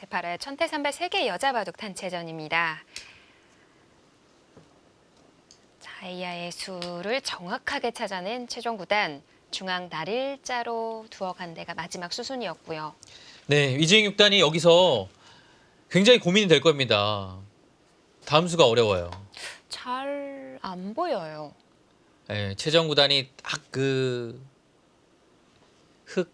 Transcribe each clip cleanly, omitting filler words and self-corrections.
바로 천태산발 세계 여자 바둑 단체전입니다. 자, 이하의 수를 정확하게 찾아낸 최종 구단 중앙 날일자로 두어간 데가 마지막 수순이었고요. 네, 이재익 6단이 여기서 굉장히 고민이 될 겁니다. 다음 수가 어려워요. 잘 안 보여요. 네, 최정 구단이 딱 그 흑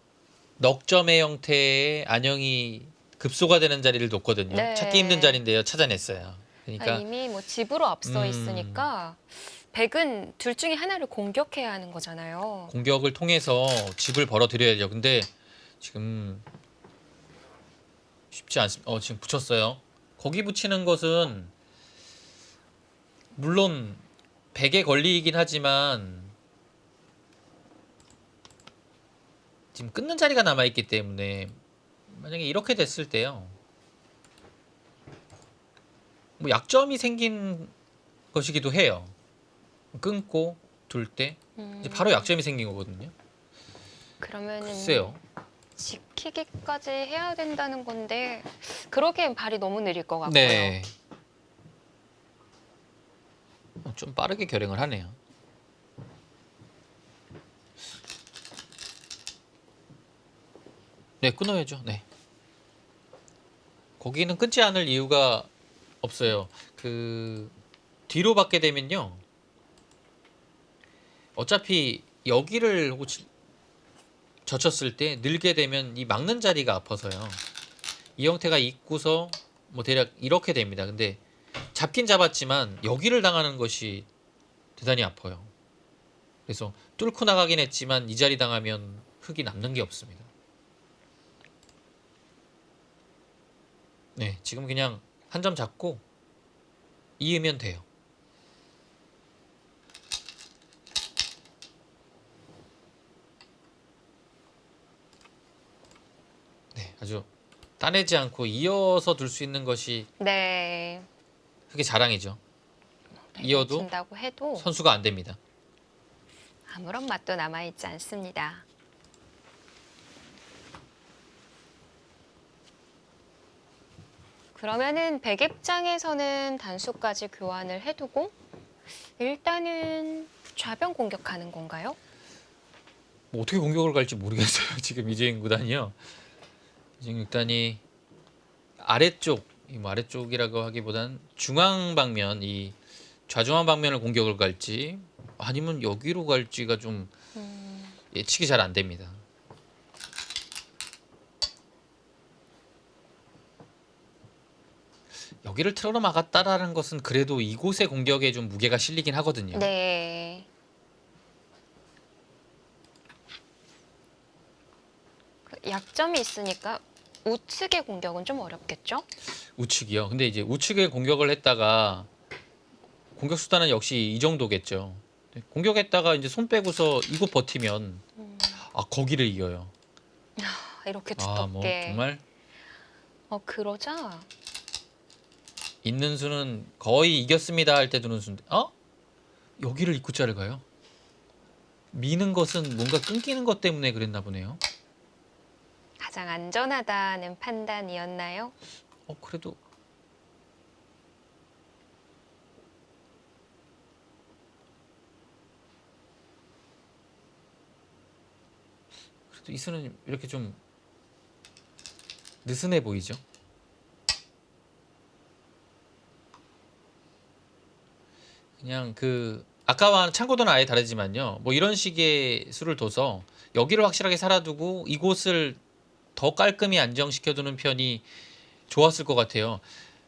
넉점의 형태의 안형이 급소가 되는 자리를 놓거든요. 네. 찾기 힘든 자리인데요. 찾아냈어요. 그러니까 이미 뭐 집으로 앞서 있으니까 백은 둘 중에 하나를 공격해야 하는 거잖아요. 공격을 통해서 집을 벌어들여야죠. 근데 지금 쉽지 않습니다. 지금 붙였어요. 거기 붙이는 것은 물론 백에 걸리긴 하지만 지금 끊는 자리가 남아있기 때문에 만약에 이렇게 됐을 때요. 뭐 약점이 생긴 것이기도 해요. 끊고 둘 때 이제 바로 약점이 생긴 거거든요. 그러면은 글쎄요. 지키기까지 해야 된다는 건데 그러기엔 발이 너무 느릴 것 같고요. 네. 좀 빠르게 결행을 하네요. 네, 끊어야죠. 네. 거기는 끊지 않을 이유가 없어요. 그 뒤로 받게 되면요. 어차피 여기를 혹시 젖혔을 때 늘게 되면 이 막는 자리가 아파서요. 이 형태가 있고서 뭐 대략 이렇게 됩니다. 근데 잡긴 잡았지만 여기를 당하는 것이 대단히 아파요. 그래서 뚫고 나가긴 했지만 이 자리 당하면 흙이 남는 게 없습니다. 네, 지금 그냥 한 점 잡고 이으면 돼요. 네, 아주 따내지 않고 이어서 둘 수 있는 것이 네. 흙의 자랑이죠. 이어도 진다고 해도 선수가 안 됩니다. 아무런 맛도 남아있지 않습니다. 그러면은 백입장에서는 단수까지 교환을 해두고 일단은 좌변 공격하는 건가요? 뭐 어떻게 공격을 갈지 모르겠어요. 지금 이재인 구단이요. 이재인 구단이 아래쪽, 뭐 아래쪽이라고 하기보단 중앙 방면, 이 좌중앙 방면을 공격을 갈지 아니면 여기로 갈지가 좀 예측이 잘 안 됩니다. 여기를 틀어 막았다라는 것은 그래도 이곳의 공격에 좀 무게가 실리긴 하거든요. 네. 그 약점이 있으니까 우측의 공격은 좀 어렵겠죠? 우측이요. 근데 이제 우측에 공격을 했다가 공격 수단은 역시 이 정도겠죠. 공격했다가 이제 손 빼고서 이곳 버티면 거기를 이겨요. 이렇게 뭐 두텁게. 정말 그러자 있는 수는 거의 이겼습니다 할 때 두는 수인데 여기를 입구자를 가요. 미는 것은 뭔가 끊기는 것 때문에 그랬나 보네요. 가장 안전하다는 판단이었나요? 그래도 이 수는 이렇게 좀 느슨해 보이죠. 그냥 그 아까와 참고도는 아예 다르지만요. 뭐 이런 식의 수를 둬서 여기를 확실하게 살아두고 이곳을 더 깔끔히 안정시켜두는 편이 좋았을 것 같아요.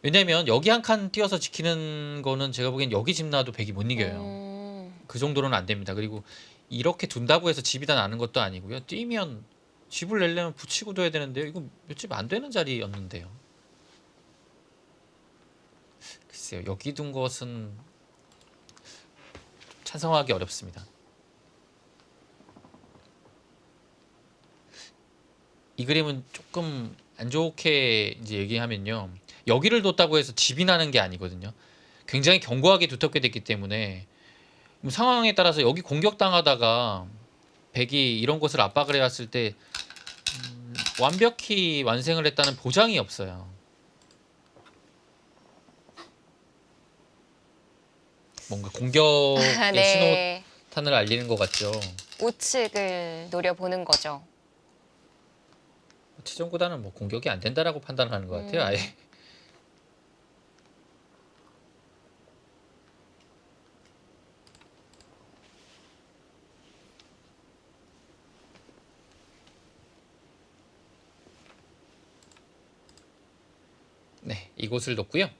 왜냐면 여기 한 칸 띄어서 지키는 거는 제가 보기엔 여기 집 놔도 백이 못 이겨요. 그 정도로는 안 됩니다. 그리고 이렇게 둔다고 해서 집이 다 나는 것도 아니고요. 뛰면 집을 내려면 붙이고 둬야 되는데요. 이거 몇 집 안 되는 자리였는데요. 글쎄요. 여기 둔 것은 찬성하기 어렵습니다. 이 그림은 조금 안 좋게 이제 얘기하면요. 여기를 뒀다고 해서 집이 나는 게 아니거든요. 굉장히 견고하게 두텁게 됐기 때문에 상황에 따라서 여기 공격당하다가 백이 이런 곳을 압박을 해왔을 때 완벽히 완승을 했다는 보장이 없어요. 뭔가 공격의 네. 신호탄을 알리는 것 같죠. 우측을 노려보는 거죠. 최종구단은 뭐 공격이 안 된다라고 판단하는 것 같아요. 아예. 네, 이곳을 놓고요.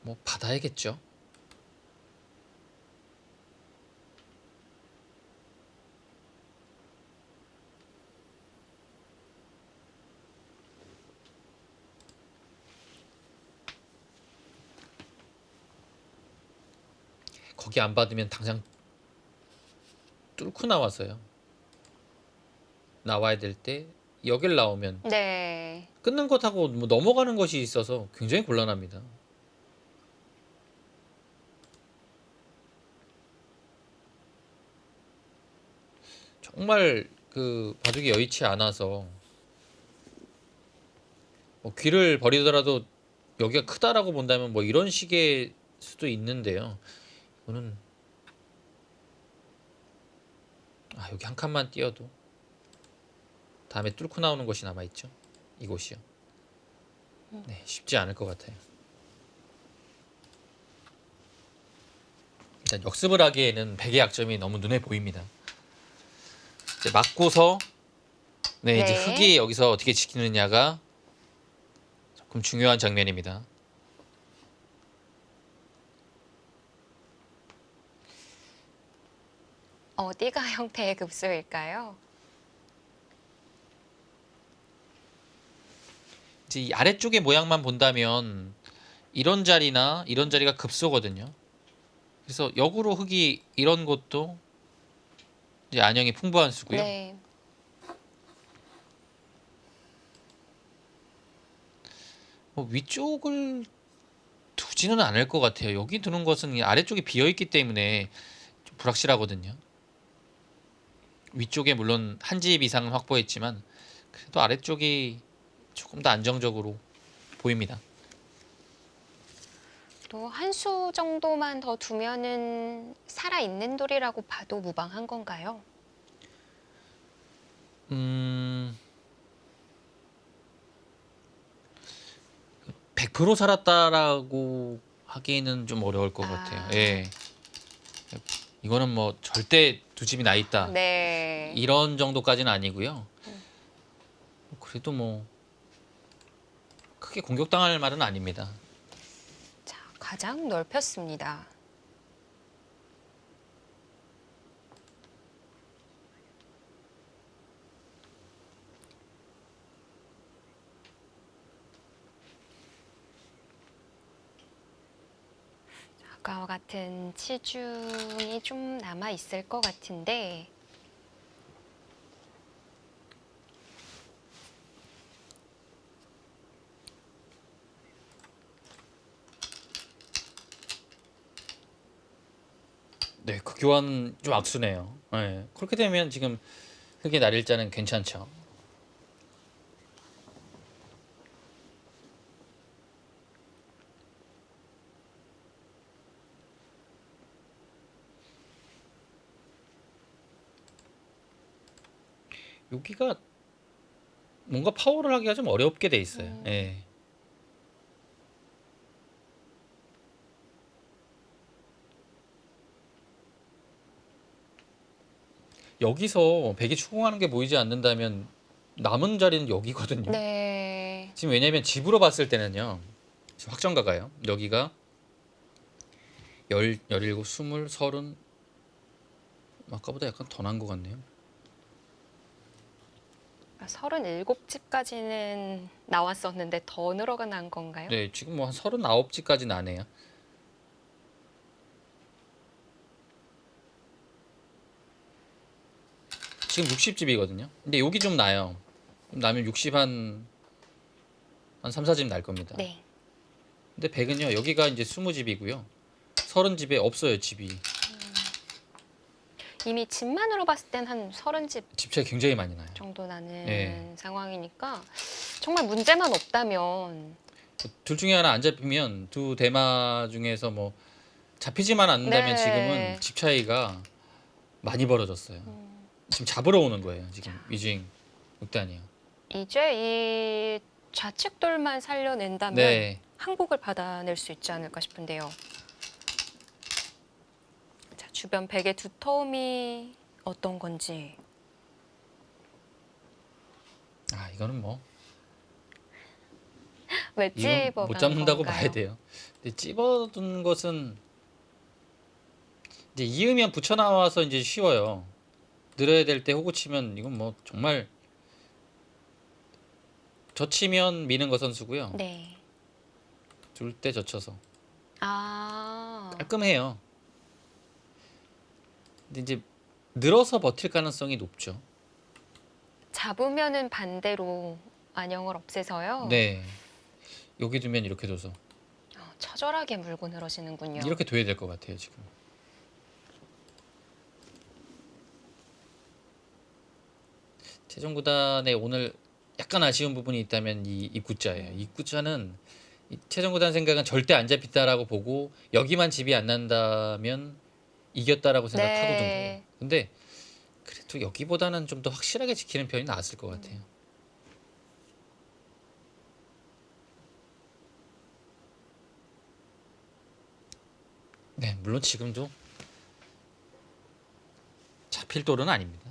뭐 받아야겠죠. 거기 안 받으면 당장 뚫고 나와서요. 나와야 될 때 여길 나오면 네. 끊는 것하고 뭐 넘어가는 것이 있어서 굉장히 곤란합니다. 정말 그 바둑이 여의치 않아서 뭐 귀를 버리더라도 여기가 크다라고 본다면 뭐 이런 식의 수도 있는데요. 이거는 여기 한 칸만 띄어도 다음에 뚫고 나오는 것이 남아있죠. 이곳이요. 네, 쉽지 않을 것 같아요. 일단 역습을 하기에는 백의 약점이 너무 눈에 보입니다. 이제 맞고서 네, 이제 네. 흑이 여기서 어떻게 지키느냐가 조금 중요한 장면입니다. 어디가 형태의 급소일까요? 이제 이 아래쪽의 모양만 본다면 이런 자리나 이런 자리가 급소거든요. 그래서 역으로 흑이 이런 것도 이제 안형이 풍부한 수고요. 네. 뭐 위쪽을 두지는 않을 것 같아요. 여기 두는 것은 이 아래쪽이 비어 있기 때문에 좀 불확실하거든요. 위쪽에 물론 한 집 이상은 확보했지만 그래도 아래쪽이 조금 더 안정적으로 보입니다. 또 한 수 정도만 더 두면은 살아있는 돌이라고 봐도 무방한 건가요? 100% 살았다라고 하기는 좀 어려울 것 같아요. 예. 이거는 뭐 절대 두 집이 나 있다. 네. 이런 정도까지는 아니고요. 그래도 뭐 크게 공격당할 말은 아닙니다. 자, 가장 넓혔습니다. 아까와 같은 치중이 좀 남아 있을 것 같은데 네, 그 교환 좀 악수네요. 예. 그렇게 되면 지금 흑의 날일자는 괜찮죠. 여기가 뭔가 파워를 하기가 좀 어렵게 돼 있어요. 예. 여기서 백이 추궁하는 게 보이지 않는다면 남은 자리는 여기거든요. 네. 지금 왜냐면 집으로 봤을 때는요. 확정가가요. 여기가 17, 20, 30 아까보다 약간 더 난 것 같네요. 37집까지는 나왔었는데 더 늘어난 건가요? 네, 지금 뭐 한 39집까지 나네요. 지금 60집이거든요. 근데 여기 좀 나요. 나면 60 한 3, 4집 날 겁니다. 네. 근데 100은요. 여기가 이제 20집이고요. 30집에 없어요, 집이. 이미 집만으로 봤을 땐 한 30집 집 차이 굉장히 많이 나요. 정도 나는 네. 상황이니까 정말 문제만 없다면 둘 중에 하나 안 잡히면 두 대마 중에서 뭐 잡히지만 않는다면 네. 지금은 집 차이가 많이 벌어졌어요. 지금 잡으러 오는 거예요. 지금 위즈잉 6단이요. 이제 이 좌측돌만 살려낸다면 네. 항복을 받아낼 수 있지 않을까 싶은데요. 자, 주변 백의 두터움이 어떤 건지. 아 이거는 뭐 왜 이건 찝어간 못 잡는다고 건가요? 봐야 돼요. 근데 찝어둔 것은 이제 이으면 붙여 나와서 이제 쉬워요. 늘어야 될 때 호구 치면 이건 뭐 정말 젖히면 미는 거 선수고요. 네. 둘 때 젖혀서 아, 깔끔해요. 근데 이제 늘어서 버틸 가능성이 높죠. 잡으면은 반대로 안영을 없애서요. 네. 여기 두면 이렇게 둬서 처절하게 물고 늘어지는군요. 이렇게 둬야 될 것 같아요 지금. 최종구단에 오늘 약간 아쉬운 부분이 있다면 이 입구자예요. 입구자는 이 최종구단 생각은 절대 안 잡힌다라고 보고 여기만 집이 안 난다면 이겼다라고 생각하고 둔 거예요. 네. 근데 그래도 여기보다는 좀 더 확실하게 지키는 편이 나았을 것 같아요. 네, 물론 지금도 잡힐 돌은 아닙니다.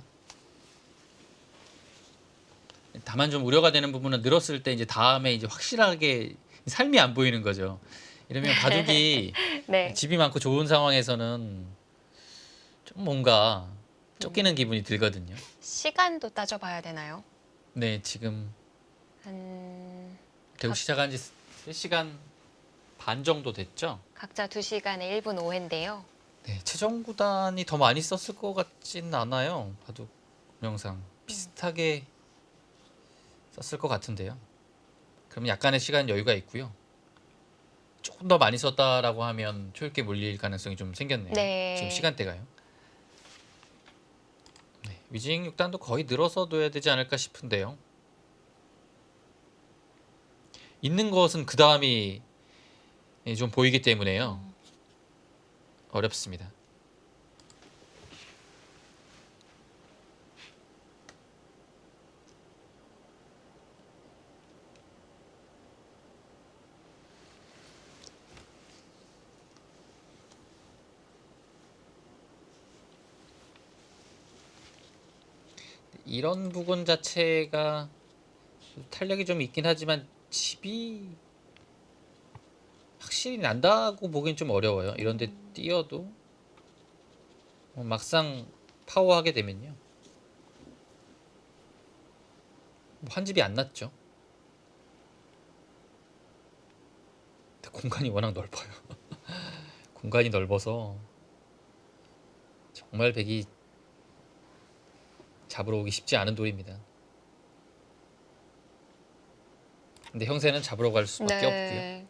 다만 좀 우려가 되는 부분은 늘었을 때 이제 다음에 이제 확실하게 삶이 안 보이는 거죠. 이러면 바둑이 네. 집이 많고 좋은 상황에서는 좀 뭔가 쫓기는 기분이 들거든요. 시간도 따져봐야 되나요? 네, 지금 대구 시작한 지 3시간 반 정도 됐죠. 각자 2시간에 1분 5회인데요. 네, 최종구단이 더 많이 썼을 것 같진 않아요. 바둑 영상 비슷하게 썼을 것 같은데요. 그럼 약간의 시간 여유가 있고요. 조금 더 많이 썼다라고 하면 초읽기에 몰릴 가능성이 좀 생겼네요. 네. 지금 시간대가요. 네, 위징 6단도 거의 늘어서 둬야 되지 않을까 싶은데요. 있는 것은 그 다음이 좀 보이기 때문에요. 어렵습니다. 이런 부분 자체가 탄력이 좀 있긴 하지만 집이 확실히 난다고 보기엔 좀 어려워요. 이런데 뛰어도 막상 파워하게 되면요, 한 집이 안 났죠. 근데 공간이 워낙 넓어요. 공간이 넓어서 정말 백이 잡으러 오기 쉽지 않은 돌입니다. 근데 형세는 잡으러 갈 수밖에 없고요. 네.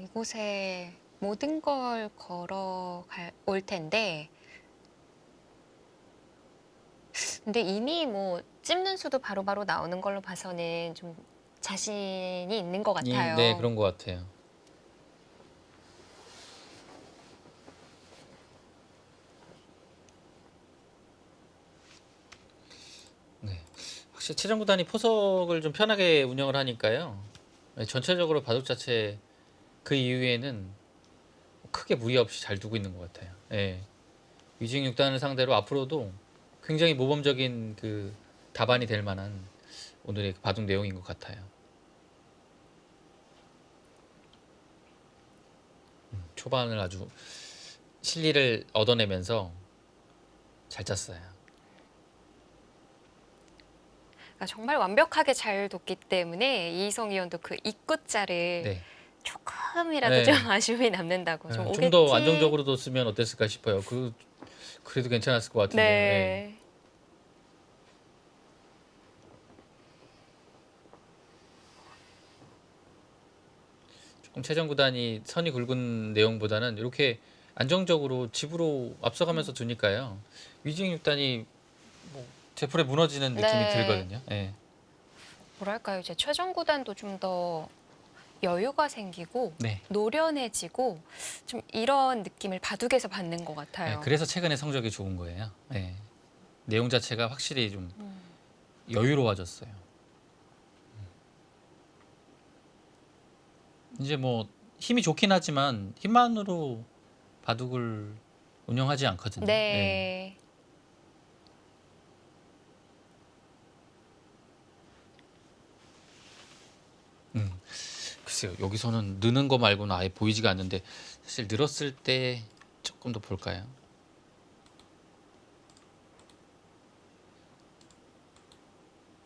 이곳에 모든 걸 걸어 올 텐데, 근데 이미 뭐 찝는 수도 바로바로 나오는 걸로 봐서는 좀 자신이 있는 것 같아요. 네, 그런 것 같아요. 네, 확실히 최종구단이 포석을 좀 편하게 운영을 하니까요. 전체적으로 바둑 자체 그 이후에는 크게 무리 없이 잘 두고 있는 것 같아요. 예. 위징 6단을 상대로 앞으로도 굉장히 모범적인 그 답안이 될 만한 오늘의 그 바둑 내용인 것 같아요. 초반을 아주 실리를 얻어내면서 잘 짰어요. 그러니까 정말 완벽하게 잘 뒀기 때문에 이희성 의원도 그 입구자를 네. 조금이라도 네. 좀 아쉬움이 남는다고 좀 오겠지. 좀 더 안정적으로 뒀으면 어땠을까 싶어요. 그래도 괜찮았을 것 같은데요. 네. 네. 조금 최전구단이 선이 굵은 내용보다는 이렇게 안정적으로 집으로 앞서가면서 두니까요. 위징 6단이 뭐 제풀에 무너지는 느낌이 네. 들거든요. 예. 뭐랄까요, 이제 최종 구단도 좀 더 여유가 생기고 네. 노련해지고 좀 이런 느낌을 바둑에서 받는 것 예, 같아요. 그래서 최근에 성적이 좋은 거예요. 예. 내용 자체가 확실히 좀 음. 여유로워졌어요. 이제 뭐 힘이 좋긴 하지만 힘만으로 바둑을 운영하지 않거든요. 예. 네. 글쎄요, 여기서는 느는 거 말고는 아예 보이지가 않는데 사실 늘었을 때 조금 더 볼까요?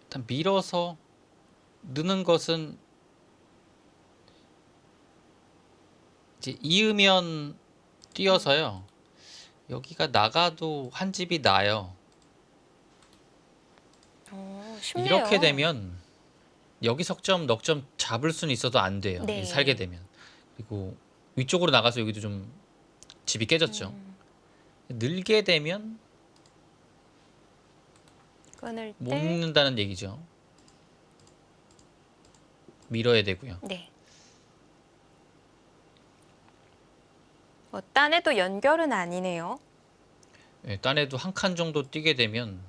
일단 밀어서 느는 것은 이제 이으면 뛰어서요. 여기가 나가도 한 집이 나요. 쉽네요. 이렇게 되면 여기 석점, 넉점 잡을 수는 있어도 안 돼요. 네. 이 살게 되면. 그리고 위쪽으로 나가서 여기도 좀 집이 깨졌죠. 늘게 되면 끊을 못 때 는다는 얘기죠. 밀어야 되고요. 네. 딴에도 연결은 아니네요. 예, 딴에도 한 칸 정도 뛰게 되면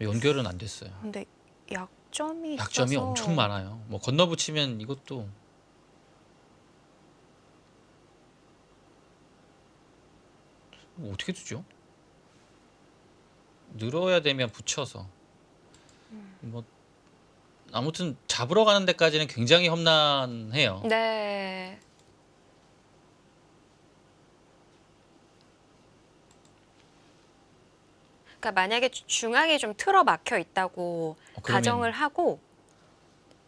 연결은 안 됐어요. 근데 약점이 약점이 있어서 엄청 많아요. 뭐 건너붙이면 이것도 어떻게 두죠? 늘어야 되면 붙여서 뭐 아무튼 잡으러 가는 데까지는 굉장히 험난해요. 네. 그러니까 만약에 중앙에 좀 틀어 막혀 있다고 그러면 가정을 하고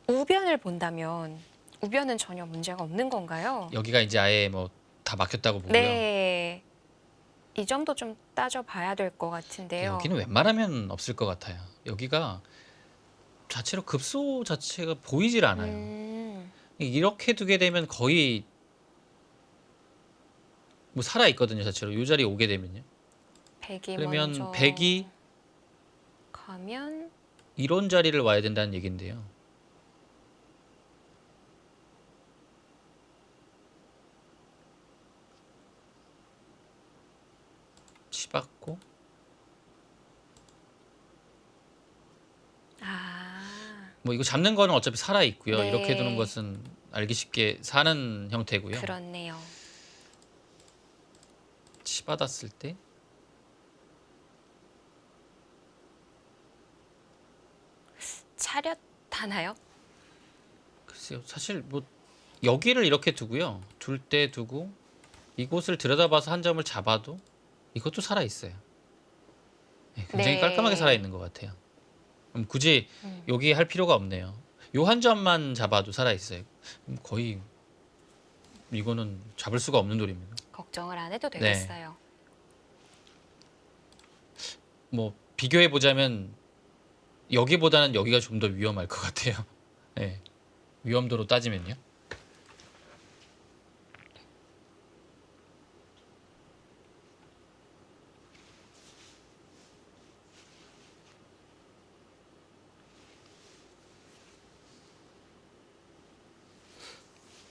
우변을 본다면 우변은 전혀 문제가 없는 건가요? 여기가 이제 아예 뭐 다 막혔다고 보고요. 네. 이 점도 좀 따져봐야 될 것 같은데요. 여기는 웬만하면 없을 것 같아요. 여기가 자체로 급소 자체가 보이질 않아요. 이렇게 두게 되면 거의 뭐 살아 있거든요. 자체로 이 자리에 오게 되면요. 백이 그러면 먼저 백이 가면 이런 자리를 와야 된다는 얘긴데요. 치받고 뭐 이거 잡는 거는 어차피 살아 있고요. 네. 이렇게 두는 것은 알기 쉽게 사는 형태고요. 그렇네요. 치받았을 때 차렷하나요? 글쎄요. 사실 뭐 여기를 이렇게 두고요. 둘 때 두고 이곳을 들여다봐서 한 점을 잡아도 이것도 살아 있어요. 굉장히 네. 깔끔하게 살아 있는 것 같아요. 그럼 굳이 여기 할 필요가 없네요. 요 한 점만 잡아도 살아 있어요. 거의 이거는 잡을 수가 없는 돌입니다. 걱정을 안 해도 네. 되겠어요. 뭐 비교해 보자면 여기보다는 여기가 좀 더 위험할 것 같아요. 네. 위험도로 따지면요.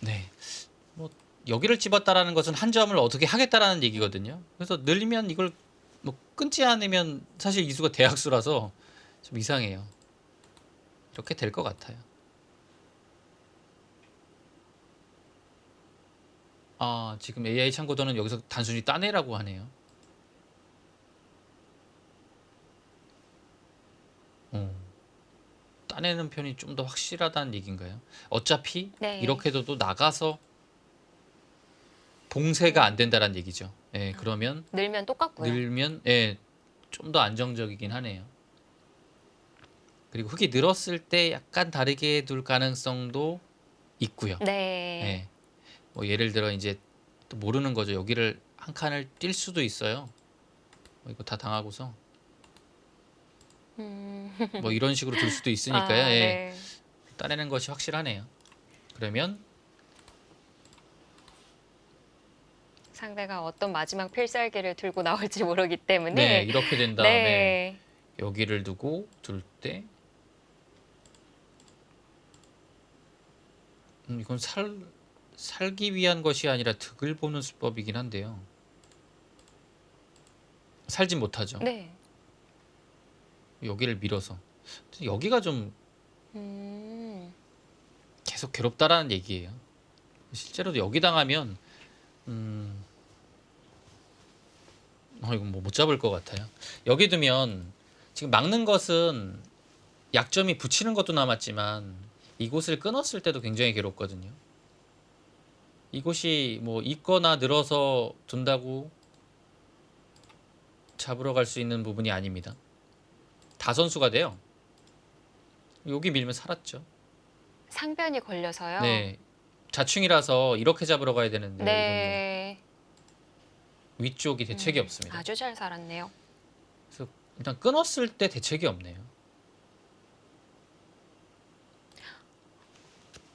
네. 뭐 여기를 집었다라는 것은 한 점을 어떻게 하겠다라는 얘기거든요. 그래서 늘리면 이걸 뭐 끊지 않으면 사실 이수가 대약수라서 좀 이상해요. 이렇게 될 것 같아요. 아, 지금 AI 참고도는 여기서 단순히 따내라고 하네요. 따내는 편이 좀 더 확실하다는 얘기인가요? 어차피 네. 이렇게 둬도 나가서 봉쇄가 안 된다는 얘기죠. 예, 그러면 늘면 똑같고요. 늘면 예, 좀 더 안정적이긴 하네요. 그리고 흙이 늘었을 때 약간 다르게 둘 가능성도 있고요. 네. 예. 뭐 예를 들어 이제 또 모르는 거죠. 여기를 한 칸을 뛸 수도 있어요. 이거 다 당하고서 뭐 이런 식으로 둘 수도 있으니까요. 아, 예. 네. 따내는 것이 확실하네요. 그러면 상대가 어떤 마지막 필살기를 들고 나올지 모르기 때문에 네, 이렇게 된 다음에 네. 여기를 두고 둘 때 이건 살기 위한 것이 아니라 득을 보는 수법이긴 한데요. 살진 못하죠. 네. 여기를 밀어서 여기가 좀 음. 계속 괴롭다라는 얘기예요. 실제로도 여기 당하면 이건 뭐 못 잡을 것 같아요. 여기 두면 지금 막는 것은 약점이 붙이는 것도 남았지만 이곳을 끊었을 때도 굉장히 괴롭거든요. 이곳이 뭐 있거나 늘어서 둔다고 잡으러 갈 수 있는 부분이 아닙니다. 다선수가 돼요. 여기 밀면 살았죠. 상변이 걸려서요. 네, 자충이라서 이렇게 잡으러 가야 되는데 이건 네. 뭐 위쪽이 대책이 없습니다. 아주 잘 살았네요. 그래서 일단 끊었을 때 대책이 없네요.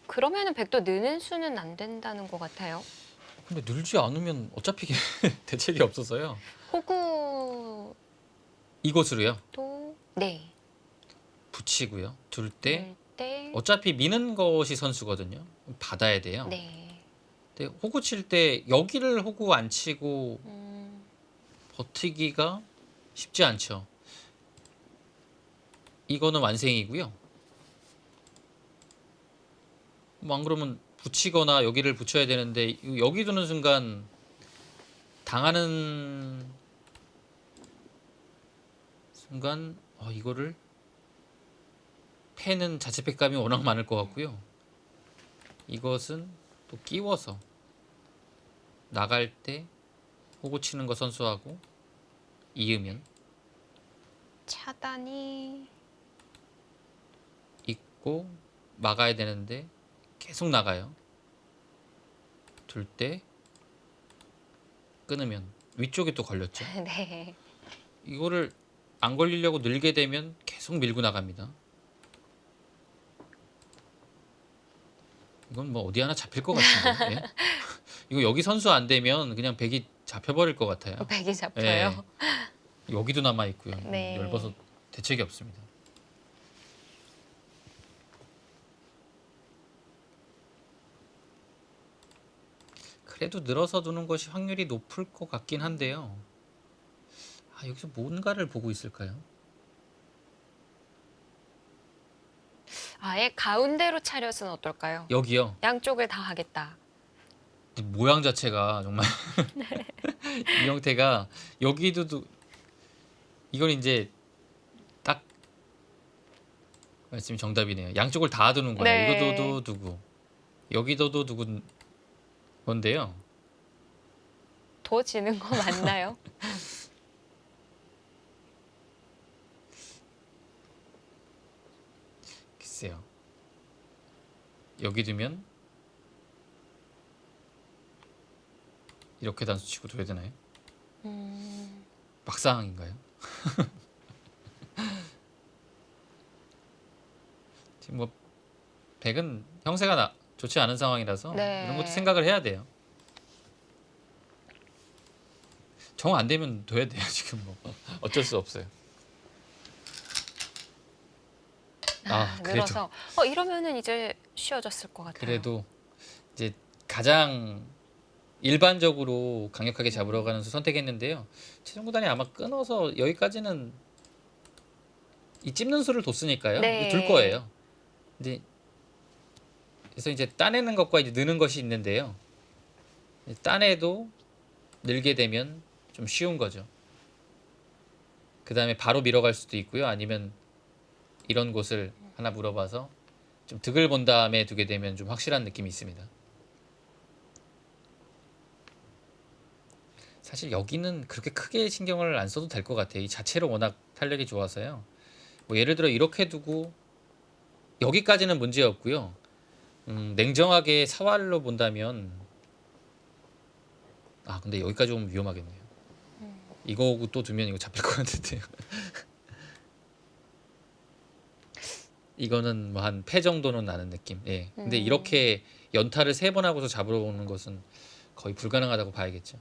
그러면은 백도 느는 수는 안 된다는 것 같아요. 근데 늘지 않으면 어차피 대책이 없어서요. 호구도 이곳으로요. 네. 붙이고요. 둘 때 늘 때. 어차피 미는 것이 선수거든요. 받아야 돼요. 네. 근데 호구 칠 때 여기를 호구 안 치고 버티기가 쉽지 않죠. 이거는 완생이고요. 뭐 안 그러면 붙이거나 여기를 붙여야 되는데 여기 두는 순간 당하는 순간 이거를 패는 자체패감이 워낙 많을 것 같고요. 이것은 또 끼워서 나갈 때 호구 치는 거 선수하고 이으면 차단이 있고 막아야 되는데 계속 나가요. 둘 때 끊으면 위쪽에 또 걸렸죠. 네. 이거를 안 걸리려고 늘게 되면 계속 밀고 나갑니다. 이건 뭐 어디 하나 잡힐 것 같은데. 예? 이거 여기 선수 안 되면 그냥 백이 잡혀버릴 것 같아요. 백이 잡혀요. 예. 여기도 남아 있고요. 네. 넓어서 대책이 없습니다. 그래도 늘어서 두는 것이 확률이 높을 것 같긴 한데요. 여기서 뭔가를 보고 있을까요? 아예 가운데로 차렷은 어떨까요? 여기요. 양쪽을 다 하겠다. 모양 자체가 정말 이 형태가 여기도 이건 이제 딱 말씀이 정답이네요. 양쪽을 다 두는 거예요. 네. 이거도 두고 여기도 두고 건데요. 더 지는 거 맞나요? 글쎄요. 여기 두면 이렇게 단수 치고 둬야 되나요? 막상인가요? 지금 뭐 백은 형세가 좋지 않은 상황이라서 네. 이런 것도 생각을 해야 돼요. 정 안 되면 둬야 돼요. 지금 뭐 어쩔 수 없어요. 그래도 늘어서 이러면은 이제 쉬워졌을 것 같아요. 그래도 이제 가장 일반적으로 강력하게 잡으러 가는 수 선택했는데요. 최종구단이 아마 끊어서 여기까지는 이 찝는 수를 뒀으니까요. 네. 둘 거예요. 이제 그래서 이제 따내는 것과 이제 느는 것이 있는데요. 따내도 늘게 되면 좀 쉬운 거죠. 그 다음에 바로 밀어갈 수도 있고요. 아니면 이런 곳을 하나 물어봐서 좀 득을 본 다음에 두게 되면 좀 확실한 느낌이 있습니다. 사실 여기는 그렇게 크게 신경을 안 써도 될 것 같아요. 이 자체로 워낙 탄력이 좋아서요. 뭐 예를 들어 이렇게 두고 여기까지는 문제 없고요. 냉정하게 사활로 본다면 근데 여기까지 오면 위험하겠네요. 이거고 또 두면 이거 잡힐 것 같은데요. 이거는 뭐 한 패 정도는 나는 느낌. 예. 근데 이렇게 연타를 3번 하고서 잡으러 오는 것은 거의 불가능하다고 봐야겠죠.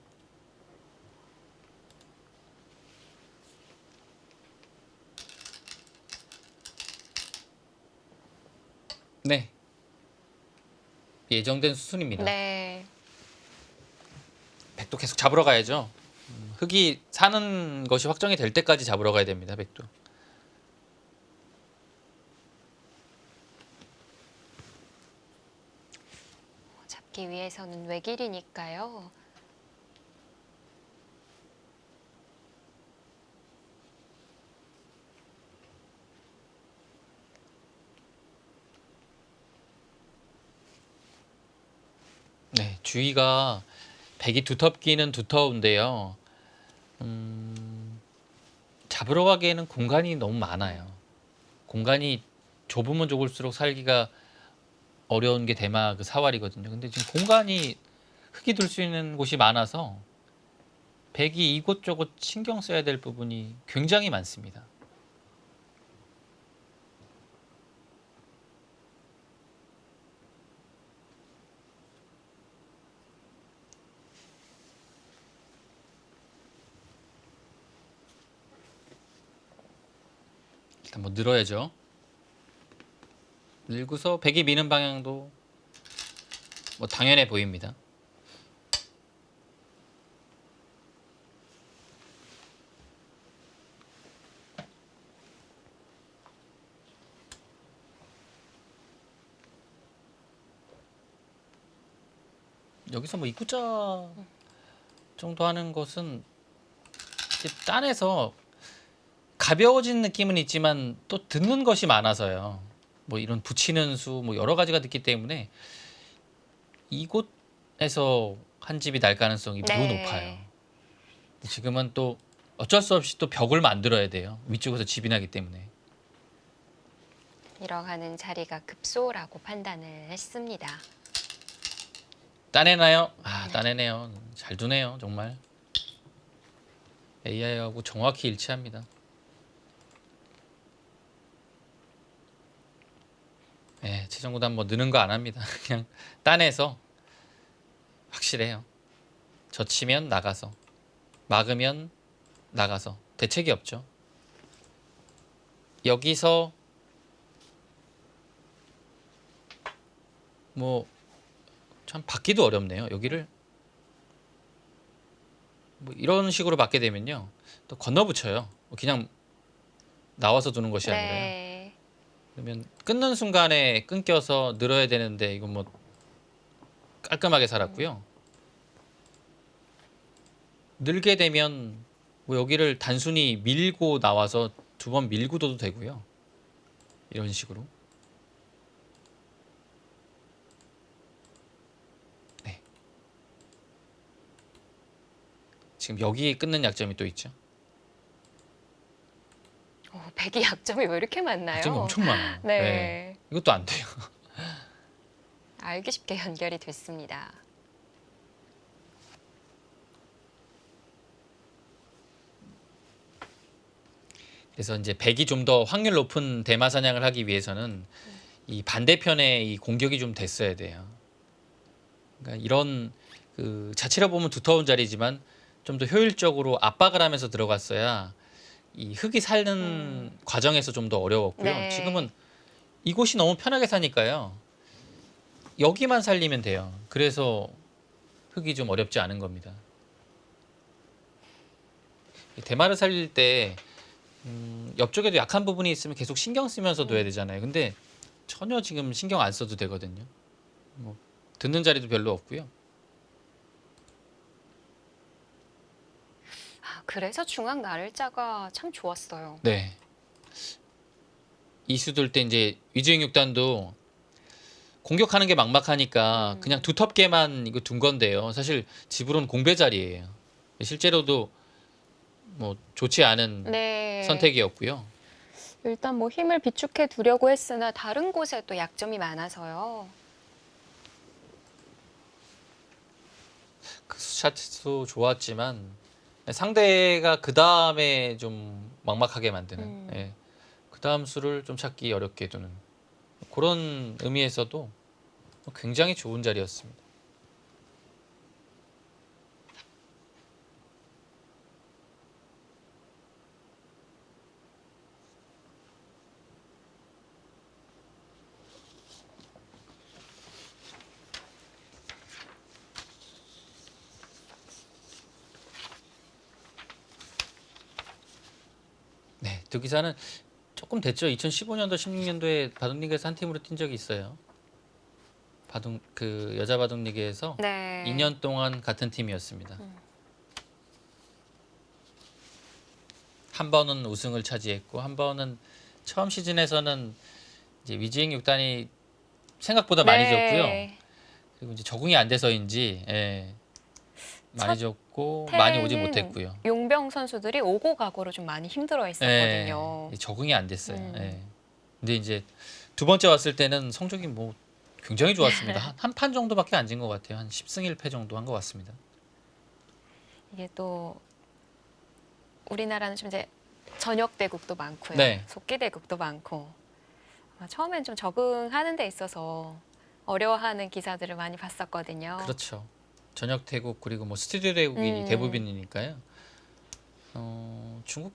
네. 예정된 수순입니다. 네. 백도 계속 잡으러 가야죠. 흑이 사는 것이 확정이 될 때까지 잡으러 가야 됩니다. 백도. 잡기 위해서는 외길이니까요. 네, 주위가 백이 두텁기는 두터운데요. 잡으러 가기에는 공간이 너무 많아요. 공간이 좁으면 좁을수록 살기가 어려운 게 대마 그 사활이거든요. 근데 지금 공간이 흙이 둘 수 있는 곳이 많아서 백이 이곳저곳 신경 써야 될 부분이 굉장히 많습니다. 일단 뭐 늘어야죠. 늘고서 백이 미는 방향도 뭐 당연해 보입니다. 여기서 뭐 입구자 정도 하는 것은 이제 딴에서 가벼워진 느낌은 있지만 또 듣는 것이 많아서요. 뭐 이런 붙이는 수 뭐 여러 가지가 듣기 때문에 이곳에서 한 집이 날 가능성이 매우 네. 높아요. 지금은 또 어쩔 수 없이 또 벽을 만들어야 돼요. 위쪽에서 집이 나기 때문에. 잃어가는 자리가 급소라고 판단을 했습니다. 따내나요? 아, 따내네요. 잘 두네요, 정말. AI하고 정확히 일치합니다. 네, 최종구단 뭐 느는 거 안 합니다. 그냥 따내서 확실해요. 젖히면 나가서, 막으면 나가서 대책이 없죠. 여기서 뭐 참 받기도 어렵네요. 여기를 뭐 이런 식으로 받게 되면요, 또 건너붙여요. 그냥 나와서 두는 것이 아니라요. 네. 그러면 끊는 순간에 끊겨서 늘어야 되는데 이건 뭐 깔끔하게 살았고요. 늘게 되면 뭐 여기를 단순히 밀고 나와서 두 번 밀고 둬도 되고요. 이런 식으로. 네. 지금 여기 끊는 약점이 또 있죠. 백이 약점이 왜 이렇게 많나요? 약점이 엄청 많아요. 네. 이것도 안 돼요. 알기 쉽게 연결이 됐습니다. 그래서 이제 백이 좀 더 확률 높은 대마 사냥을 하기 위해서는 이 반대편에 이 공격이 좀 됐어야 돼요. 그러니까 이런 그 자체로 보면 두터운 자리지만 좀 더 효율적으로 압박을 하면서 들어갔어야 이 흙이 사는 과정에서 좀 더 어려웠고요. 네. 지금은 이곳이 너무 편하게 사니까요. 여기만 살리면 돼요. 그래서 흙이 좀 어렵지 않은 겁니다. 대마를 살릴 때 옆쪽에도 약한 부분이 있으면 계속 신경 쓰면서 둬야 되잖아요. 근데 전혀 지금 신경 안 써도 되거든요. 뭐 듣는 자리도 별로 없고요. 그래서 중앙 나를자가 참 좋았어요. 네. 이수 둘 때 이제 위주행 6단도 공격하는 게 막막하니까 그냥 두텁게만 이거 둔 건데요. 사실 집으로는 공배 자리예요. 실제로도 뭐 좋지 않은 네. 선택이었고요. 일단 뭐 힘을 비축해 두려고 했으나 다른 곳에 또 약점이 많아서요. 그 샷도 좋았지만 상대가 그 다음에 좀 막막하게 만드는, 예. 그 다음 수를 좀 찾기 어렵게 두는 그런 의미에서도 굉장히 좋은 자리였습니다. 득이사는 조금 됐죠. 2015년도 16년도에 바둑리그에서 한 팀으로 뛴 적이 있어요. 바둑 그 여자 바둑리그에서 네. 2년 동안 같은 팀이었습니다. 한 번은 우승을 차지했고 한 번은 처음 시즌에서는 이제 위즈잉 6단이 생각보다 많이 졌고요. 네. 그리고 이제 적응이 안 돼서인지 많이 첫 졌고 많이 오지 태는 못했고요. 용병 선수들이 오고 가고로 좀 많이 힘들어했었거든요. 적응이 안 됐어요. 음. 근데 이제 두 번째 왔을 때는 성적이 뭐 굉장히 좋았습니다. 한 판 정도밖에 안 진 것 같아요. 한 10승 1패 정도 한 것 같습니다. 이게 또 우리나라는 좀 이제 전역 대국도 많고요. 네. 속기 대국도 많고 처음엔 좀 적응하는 데 있어서 어려워하는 기사들을 많이 봤었거든요. 그렇죠. 전역 태국 그리고 뭐 스튜디오 대국이 대부분이니까요. 중국은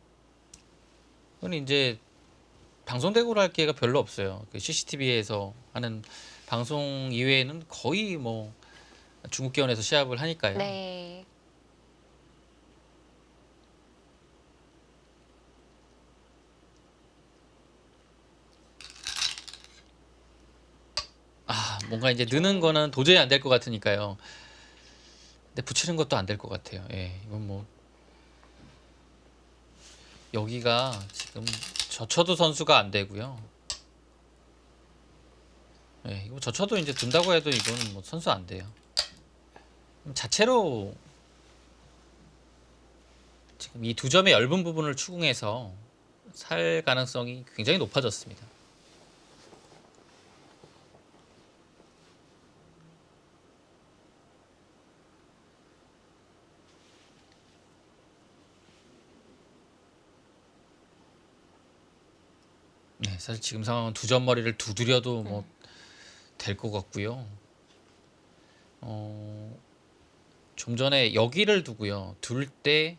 이제 방송 대국을 할 기회가 별로 없어요. 그 CCTV에서 하는 방송 이외에는 거의 뭐 중국 기원에서 시합을 하니까요. 네. 뭔가 이제 느는 거는 도저히 안 될 것 같으니까요. 근데 붙이는 것도 안 될 것 같아요. 이건 뭐 여기가 지금 저쳐도 선수가 안 되고요. 이거 저쳐도 이제 둔다고 해도 이건 뭐 선수 안 돼요. 자체로 지금 이 두 점의 얇은 부분을 추궁해서 살 가능성이 굉장히 높아졌습니다. 네, 사실 지금 상황은 두 점 머리를 두드려도 뭐 될 것 같고요. 좀 전에 여기를 두고요. 둘 때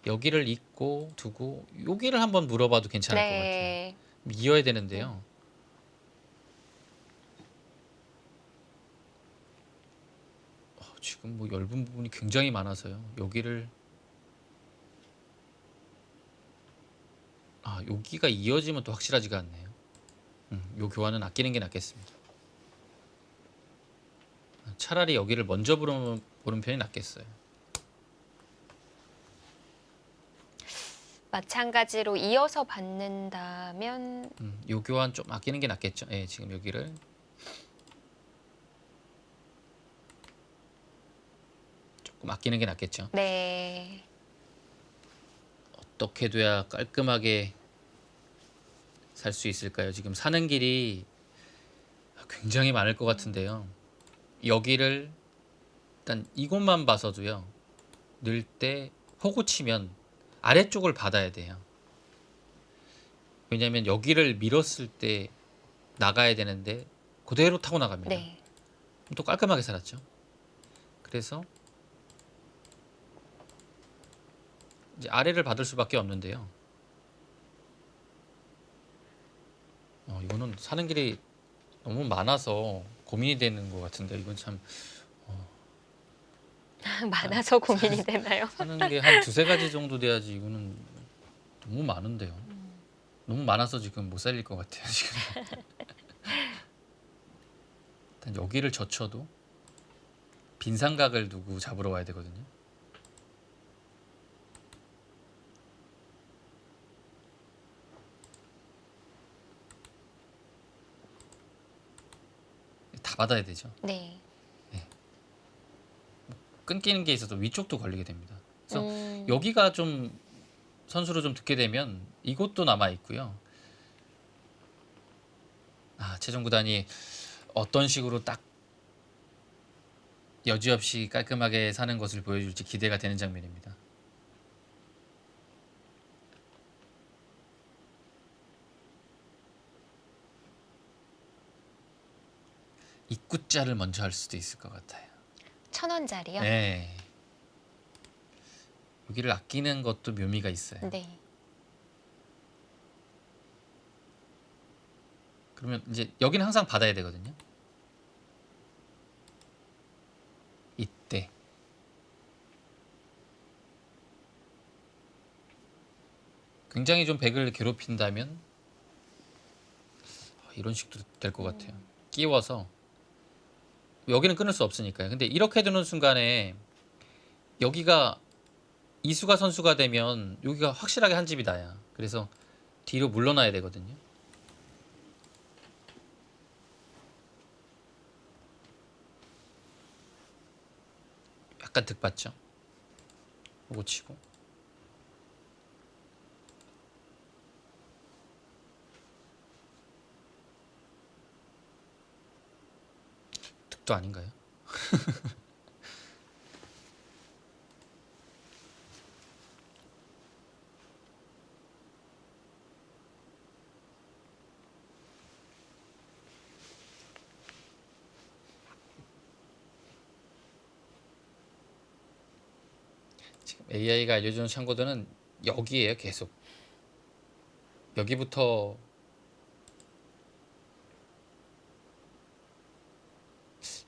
여기를 잇고 두고 여기를 한번 물어봐도 괜찮을 것 같아요. 네. 이어야 되는데요. 지금 뭐 얇은 부분이 굉장히 많아서요. 여기를 여기가 이어지면 또 확실하지가 않네요. 요 교환은 아끼는 게 낫겠습니다. 차라리 여기를 먼저 보는 편이 낫겠어요. 마찬가지로 이어서 받는다면 요 교환 좀 아끼는 게 낫겠죠. 지금 여기를 조금 아끼는 게 낫겠죠. 네. 어떻게 돼야 깔끔하게 살 수 있을까요? 지금 사는 길이 굉장히 많을 것 같은데요. 여기를 일단 이곳만 봐서도요. 늘 때 호구 치면 아래쪽을 받아야 돼요. 왜냐하면 여기를 밀었을 때 나가야 되는데 그대로 타고 나갑니다. 네. 그럼 또 깔끔하게 살았죠. 그래서 이제 아래를 받을 수밖에 없는데요. 이거는 사는 길이 너무 많아서 고민이 되는 것 같은데 이건 참 많아서 고민이 되나요? 사는 게 한 두세 가지 정도 돼야지 이거는 너무 많은데요. 너무 많아서 지금 못 살릴 것 같아요 지금. 일단 여기를 젖혀도 빈삼각을 두고 잡으러 와야 되거든요. 다 받아야 되죠. 네. 끊기는 게 있어서 위쪽도 걸리게 됩니다. 그래서 음. 여기가 좀 선수로 좀 듣게 되면 이곳도 남아 있고요. 최종 구단이 어떤 식으로 딱 여지없이 깔끔하게 사는 것을 보여줄지 기대가 되는 장면입니다. 입구자를 먼저 할 수도 있을 것 같아요. 1,000원짜리요? 네. 여기를 아끼는 것도 묘미가 있어요. 네. 그러면 이제 여기는 항상 받아야 되거든요. 이때 굉장히 좀 백을 괴롭힌다면 이런 식도 될 것 같아요. 끼워서 여기는 끊을 수 없으니까요. 근데 이렇게 두는 순간에 여기가 이수가 선수가 되면 여기가 확실하게 한 집이 나야. 그래서 뒤로 물러나야 되거든요. 약간 득봤죠. 요거 치고. 득도 아닌가요? 지금 AI가 알려주는 참고도는 여기에요. 계속 여기부터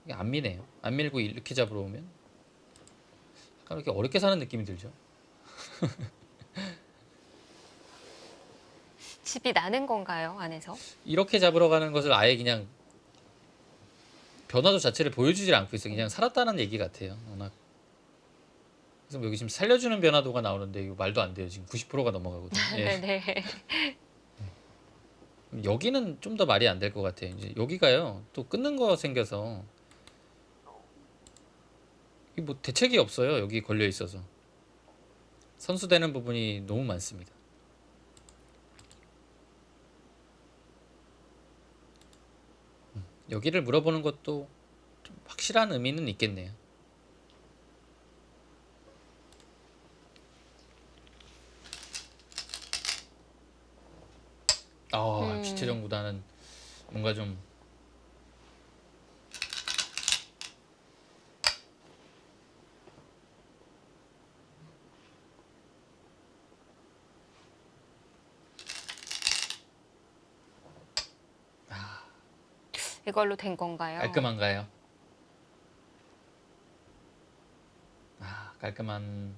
이게 안 미네요. 안 밀고 이렇게 잡으러 오면 약간 이렇게 어렵게 사는 느낌이 들죠. 집이 나는 건가요, 안에서? 이렇게 잡으러 가는 것을 아예 그냥 변화도 자체를 보여주질 않고 있어요. 그냥 살았다는 얘기 같아요. 워낙. 그래서 여기 지금 살려주는 변화도가 나오는데 이거 말도 안 돼요. 지금 90%가 넘어가거든요. 예. 네. 여기는 좀 더 말이 안 될 것 같아요. 이제 여기가요. 또 끊는 거 생겨서 이 뭐 대책이 없어요. 여기 걸려 있어서 선수 되는 부분이 너무 많습니다. 여기를 물어보는 것도 좀 확실한 의미는 있겠네요. 역시 최정구단은 뭔가 좀 이걸로 된 건가요? 깔끔한가요? 깔끔한.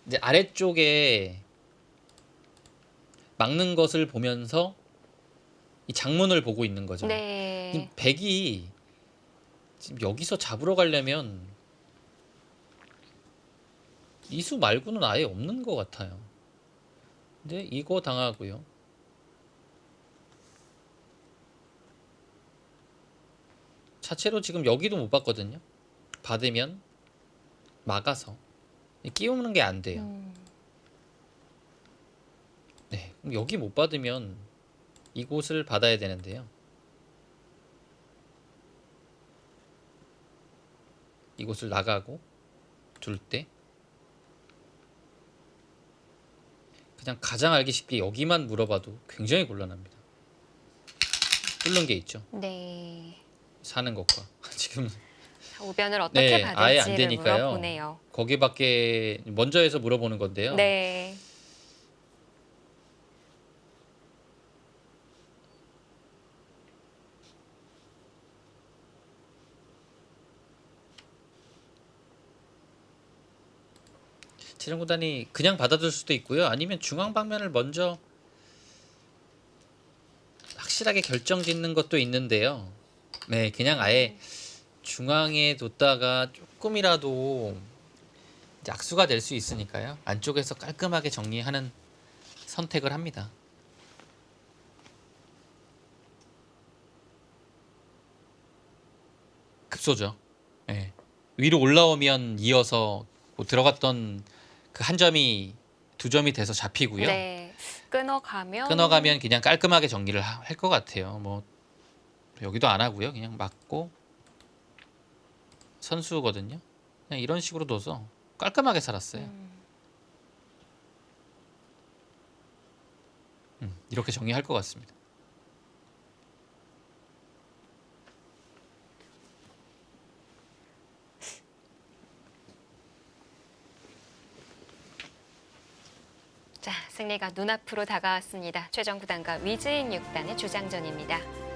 이제 아래쪽에 막는 것을 보면서 이 장문을 보고 있는 거죠. 네. 이 백이 지금 여기서 잡으러 가려면 이수 말고는 아예 없는 것 같아요. 근데 이거 당하고요. 자체로 지금 여기도 못 받거든요. 받으면 막아서 끼우는 게 안 돼요. 네, 그럼 여기 못 받으면 이곳을 받아야 되는데요. 이곳을 나가고 둘 때 그냥 가장 알기 쉽게 여기만 물어봐도 굉장히 곤란합니다. 뚫는 게 있죠. 네. 사는 것과 지금 우변을 어떻게 아예 안 받을지를 되니까요. 물어보네요. 거기밖에 먼저 해서 물어보는 건데요. 네. 최정구단이 그냥 받아줄 수도 있고요. 아니면 중앙 방면을 먼저 확실하게 결정짓는 것도 있는데요. 네, 그냥 아예 중앙에 뒀다가 조금이라도 이제 악수가 될 수 있으니까요. 안쪽에서 깔끔하게 정리하는 선택을 합니다. 급소죠. 네. 위로 올라오면 이어서 뭐 들어갔던 그 한 점이 두 점이 돼서 잡히고요. 네. 끊어가면 그냥 깔끔하게 정리를 할 것 같아요. 뭐 여기도 안 하고요. 그냥 맞고 선수거든요. 그냥 이런 식으로 둬서 깔끔하게 살았어요. 이렇게 정리할 것 같습니다. 자, 승리가 눈앞으로 다가왔습니다. 최정구단과 위즈인 6단의 주장전입니다.